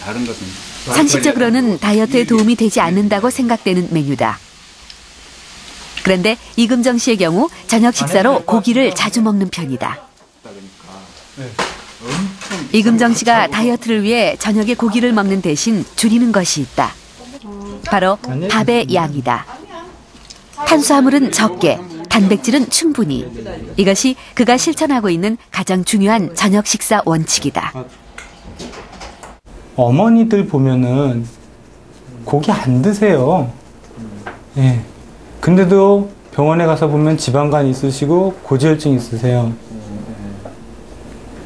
다른 것은 상식적으로는 다이어트에 도움이 되지 않는다고 생각되는 메뉴다. 그런데 이금정 씨의 경우 저녁 식사로 고기를 자주 먹는 편이다. 이금정 씨가 다이어트를 위해 저녁에 고기를 먹는 대신 줄이는 것이 있다. 바로 밥의 양이다. 탄수화물은 적게, 단백질은 충분히. 이것이 그가 실천하고 있는 가장 중요한 저녁 식사 원칙이다. 어머니들 보면은 고기 안 드세요. 예. 근데도 병원에 가서 보면 지방간 있으시고 고지혈증 있으세요.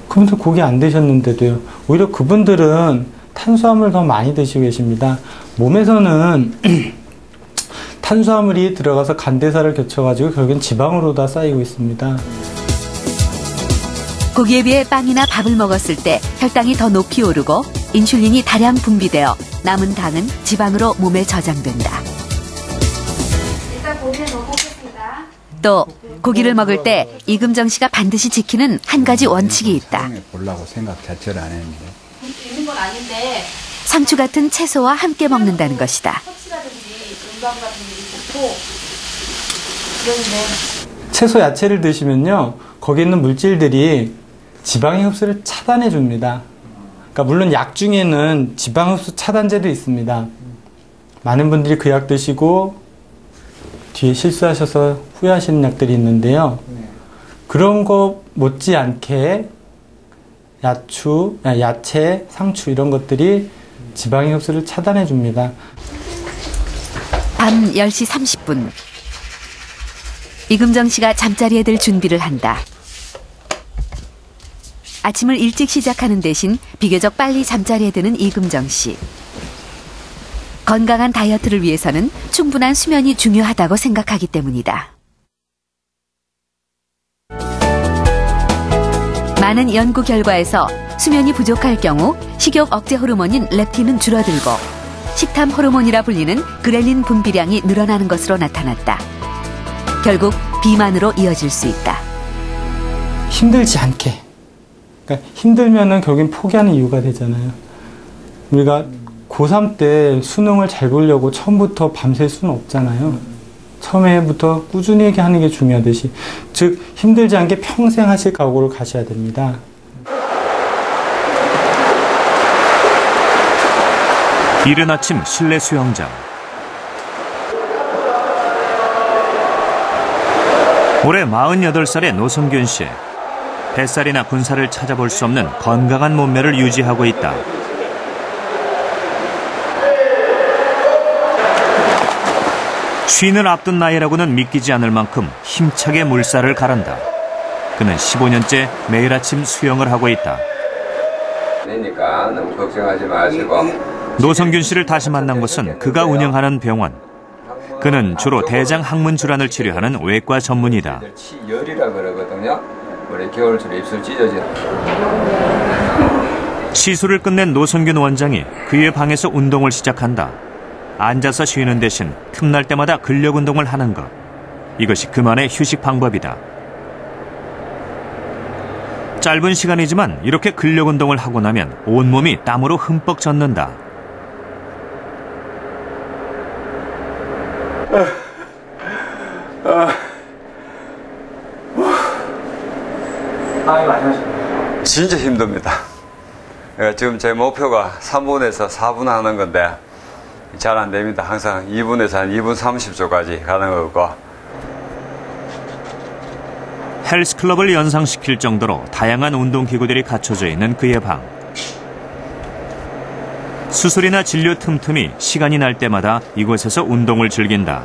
그분들 고기 안 드셨는데도요. 오히려 그분들은 탄수화물 더 많이 드시고 계십니다. 몸에서는 탄수화물이 들어가서 간대사를 거쳐가지고 결국엔 지방으로 다 쌓이고 있습니다. 고기에 비해 빵이나 밥을 먹었을 때 혈당이 더 높이 오르고 인슐린이 다량 분비되어 남은 당은 지방으로 몸에 저장된다. 일단 고기에 넣어보겠습니다. 또 고기를 먹을 때 이금정 씨가 반드시 지키는 한 가지 원칙이 있다. 보려고 생각 자체를 안 했는데. 있는 건 아닌데 상추 같은 채소와 함께 먹는다는 것이다. 섭취라든지 건강 같은 게 좋고 그런데 채소 야채를 드시면요. 거기 있는 물질들이 지방의 흡수를 차단해 줍니다. 그러니까 물론 약 중에는 지방 흡수 차단제도 있습니다. 많은 분들이 그 약 드시고 뒤에 실수하셔서 후회하시는 약들이 있는데요. 그런 거 못지않게 야채, 상추 이런 것들이 지방의 흡수를 차단해 줍니다. 밤 10시 30분. 이금정 씨가 잠자리에 들 준비를 한다. 아침을 일찍 시작하는 대신 비교적 빨리 잠자리에 드는 이금정 씨. 건강한 다이어트를 위해서는 충분한 수면이 중요하다고 생각하기 때문이다. 많은 연구 결과에서 수면이 부족할 경우 식욕 억제 호르몬인 렙틴은 줄어들고 식탐 호르몬이라 불리는 그렐린 분비량이 늘어나는 것으로 나타났다. 결국 비만으로 이어질 수 있다. 힘들지 않게. 그러니까 힘들면은 결국엔 포기하는 이유가 되잖아요. 우리가 고3 때 수능을 잘 보려고 처음부터 밤샐 수는 없잖아요. 처음에부터 꾸준히 하는 게 중요하듯이. 즉 힘들지 않게 평생 하실 각오를 가셔야 됩니다. 이른 아침 실내 수영장. 올해 48살의 노성균 씨. 뱃살이나 군살을 찾아볼 수 없는 건강한 몸매를 유지하고 있다. 쉰을 앞둔 나이라고는 믿기지 않을 만큼 힘차게 물살을 가른다. 그는 15년째 매일 아침 수영을 하고 있다. 그러니까 너무 걱정하지 마시고. 노성균 씨를 다시 만난 곳은 그가 운영하는 병원. 그는 주로 대장 항문 질환을 치료하는 외과 전문의다. 치열이라 그러거든요. 우리 겨울철에 입술 찢어진. 시술을 끝낸 노성균 원장이 그의 방에서 운동을 시작한다. 앉아서 쉬는 대신 틈날 때마다 근력 운동을 하는 것. 이것이 그만의 휴식 방법이다. 짧은 시간이지만 이렇게 근력 운동을 하고 나면 온몸이 땀으로 흠뻑 젖는다. 진짜 힘듭니다. 지금 제 목표가 3분에서 4분 하는 건데 잘 안 됩니다. 항상 2분에서 한 2분 30초까지 가는 거고. 헬스클럽을 연상시킬 정도로 다양한 운동기구들이 갖춰져 있는 그의 방. 수술이나 진료 틈틈이 시간이 날 때마다 이곳에서 운동을 즐긴다.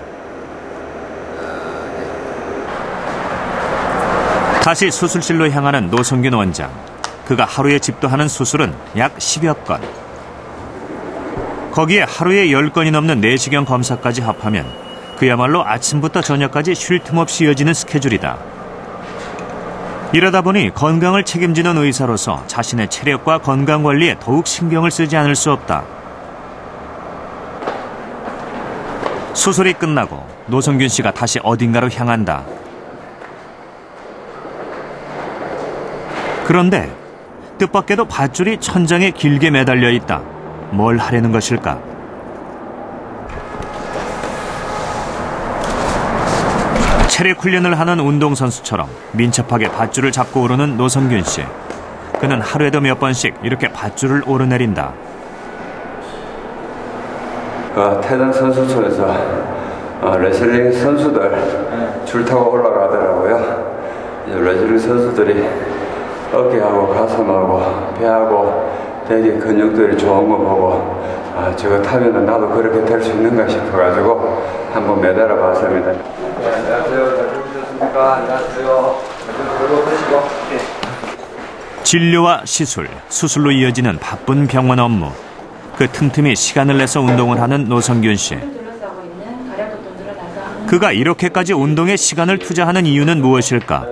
다시 수술실로 향하는 노성균 원장. 그가 하루에 집도하는 수술은 약 10여 건. 거기에 하루에 10건이 넘는 내시경 검사까지 합하면 그야말로 아침부터 저녁까지 쉴 틈 없이 이어지는 스케줄이다. 이러다 보니 건강을 책임지는 의사로서 자신의 체력과 건강관리에 더욱 신경을 쓰지 않을 수 없다. 수술이 끝나고 노성균 씨가 다시 어딘가로 향한다. 그런데 뜻밖에도 밧줄이 천장에 길게 매달려 있다. 뭘 하려는 것일까? 체력 훈련을 하는 운동선수처럼 민첩하게 밧줄을 잡고 오르는 노성균 씨. 그는 하루에도 몇 번씩 이렇게 밧줄을 오르내린다. 태릉 선수촌에서 레슬링 선수들 줄 타고 올라가더라고요. 레슬링 선수들이 어깨하고 가슴하고 배하고 되게 근육들이 좋은 거 보고 저거 타면은 나도 그렇게 될 수 있는가 싶어가지고 한번 매달아 봤습니다. 네, 안녕하세요. 잘 주무셨습니까? 안녕하세요. 들고 드시고. 진료와 시술, 수술로 이어지는 바쁜 병원 업무. 그 틈틈이 시간을 내서 운동을 하는 노성균 씨. 그가 이렇게까지 운동에 시간을 투자하는 이유는 무엇일까?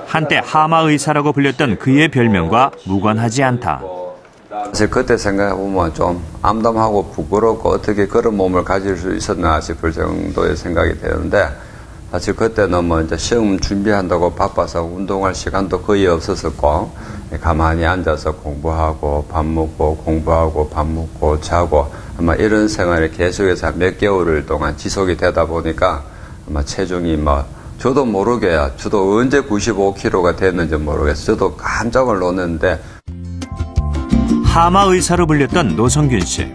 한때 하마 의사라고 불렸던 그의 별명과 무관하지 않다. 사실 그때 생각해보면 좀 암담하고 부끄럽고 어떻게 그런 몸을 가질 수 있었나 싶을 정도의 생각이 되는데, 사실 그때는 뭐 이제 시험 준비한다고 바빠서 운동할 시간도 거의 없었었고, 가만히 앉아서 공부하고 밥 먹고 공부하고 밥 먹고 자고 아마 이런 생활이 계속해서 몇 개월 동안 지속이 되다 보니까 아마 체중이 저도 모르게 저도 언제 95kg가 됐는지 모르겠어요. 저도 깜짝을 놀랐는데. 하마 의사로 불렸던 노성균 씨.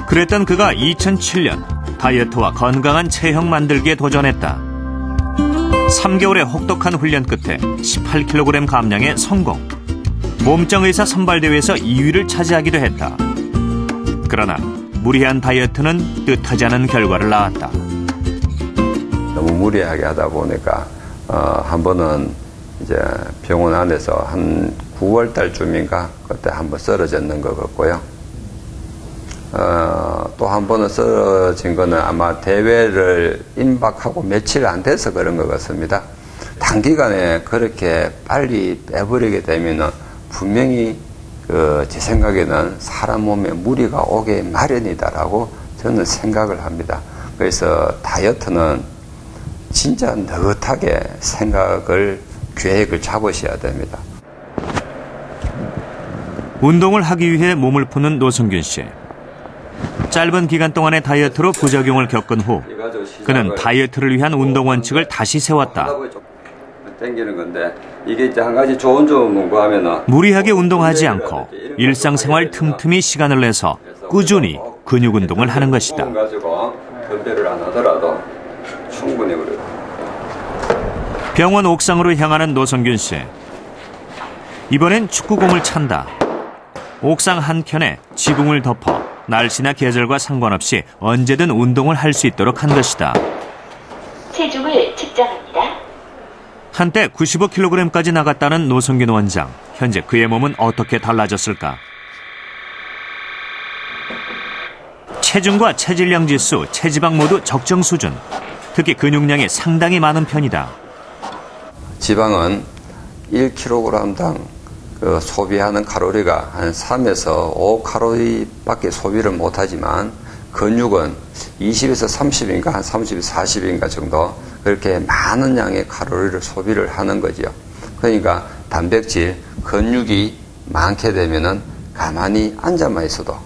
그랬던 그가 2007년 다이어트와 건강한 체형 만들기에 도전했다. 3개월의 혹독한 훈련 끝에 18kg 감량에 성공. 몸짱의사 선발대회에서 2위를 차지하기도 했다. 그러나 무리한 다이어트는 뜻하지 않은 결과를 낳았다. 너무 무리하게 하다 보니까 한 번은 이제 병원 안에서 한 9월 달쯤인가 그때 한번 쓰러졌는 것 같고요. 또 한 번은 쓰러진 거는 아마 대회를 임박하고 며칠 안 돼서 그런 것 같습니다. 단기간에 그렇게 빨리 빼버리게 되면은 분명히 제 생각에는 사람 몸에 무리가 오게 마련이다라고 저는 생각을 합니다. 그래서 다이어트는 진짜 느긋하게 계획을 잡으셔야 됩니다. 운동을 하기 위해 몸을 푸는 노성균 씨. 짧은 기간 동안의 다이어트로 부작용을 겪은 후 그는 다이어트를 위한 운동 원칙을 다시 세웠다. 땡기는 건데 이게 이제 한 가지 좋은 점은 뭔가 하면은 무리하게 운동하지 않고 일상생활 틈틈이 시간을 내서 꾸준히 근육 운동을 하는 것이다. 가지고 급여를 안 하더라도 충분히 그래요. 병원 옥상으로 향하는 노성균 씨. 이번엔 축구공을 찬다. 옥상 한켠에 지붕을 덮어 날씨나 계절과 상관없이 언제든 운동을 할 수 있도록 한 것이다. 체중을 측정합니다. 한때 95kg까지 나갔다는 노성균 원장. 현재 그의 몸은 어떻게 달라졌을까? 체중과 체질량 지수, 체지방 모두 적정 수준. 특히 근육량이 상당히 많은 편이다. 지방은 1kg당 소비하는 칼로리가 한 3에서 5칼로리밖에 소비를 못하지만 근육은 20에서 30인가 한 30, 40인가 정도 그렇게 많은 양의 칼로리를 소비를 하는 거죠. 그러니까 단백질, 근육이 많게 되면은 가만히 앉아만 있어도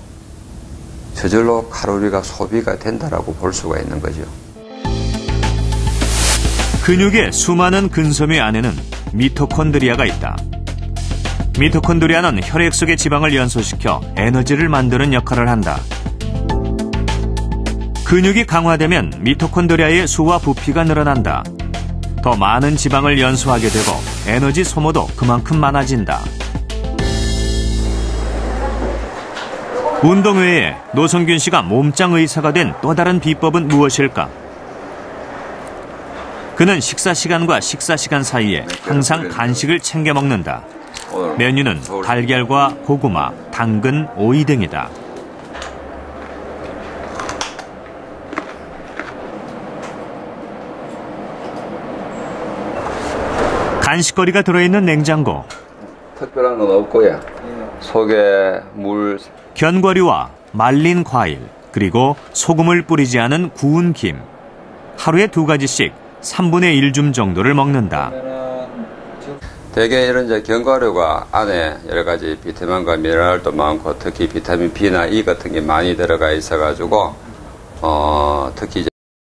저절로 칼로리가 소비가 된다라고 볼 수가 있는 거죠. 근육의 수많은 근섬유 안에는 미토콘드리아가 있다. 미토콘드리아는 혈액 속의 지방을 연소시켜 에너지를 만드는 역할을 한다. 근육이 강화되면 미토콘드리아의 수와 부피가 늘어난다. 더 많은 지방을 연소하게 되고 에너지 소모도 그만큼 많아진다. 운동 외에 노성균 씨가 몸짱 의사가 된 또 다른 비법은 무엇일까? 그는 식사 시간과 식사 시간 사이에 항상 간식을 챙겨 먹는다. 메뉴는 달걀과 고구마, 당근, 오이 등이다. 간식거리가 들어있는 냉장고. 특별한 건 없고요. 속에 물, 견과류와 말린 과일, 그리고 소금을 뿌리지 않은 구운 김. 하루에 2가지씩 3분의 1줌 정도를 먹는다. 대개 이런 이제 견과류가 안에 여러 가지 비타민과 미네랄도 많고 특히 비타민 B나 E 같은 게 많이 들어가 있어가지고 특히 이제